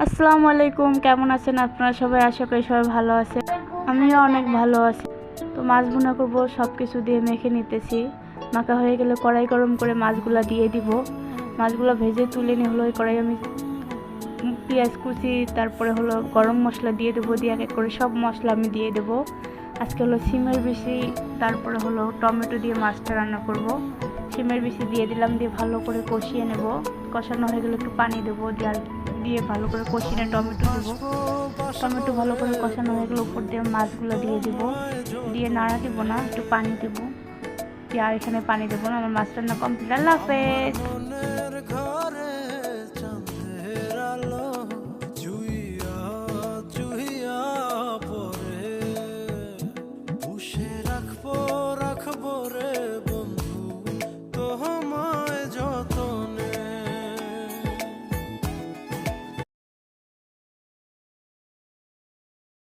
আসসালামু আলাইকুম, কেমন আছেন আপনারা সবাই? আশা করি সবাই ভালো আছে। আমিও অনেক ভালো আছি। তো মাছ ভুনা করব, সব কিছু দিয়ে মেখে নিতেছি। মাখা হয়ে গেলে কড়াই গরম করে মাছগুলো দিয়ে দিব। মাছগুলো ভেজে তুলে নিয়ে হলো ওই কড়াই আমি পেঁয়াজ কুচি, তারপরে হলো গরম মশলা দিয়ে দেবো। দিয়ে এক এক করে সব মশলা আমি দিয়ে দেবো। আজকে হলো সিমের বিচি, তারপরে হলো টমেটো দিয়ে মাছটা রান্না করব। সিমের বিচি দিয়ে দিলাম, দিয়ে ভালো করে কষিয়ে নেব। কষানো হয়ে গেলে একটু পানি দেবো, দিয়ে ভালো করে কষিয়ে টমেটো দেবো। টমেটো ভালো করে কষানো হয়ে গেলে উপর দিয়ে মাছগুলো দিয়ে দিব। দিয়ে নাড়া দিব না, একটু পানি দেবো। দিয়ে আর এখানে পানি দেবো না। আমার মাছ রান্না কমপ্লিট। আল্লাহ হাফেজ।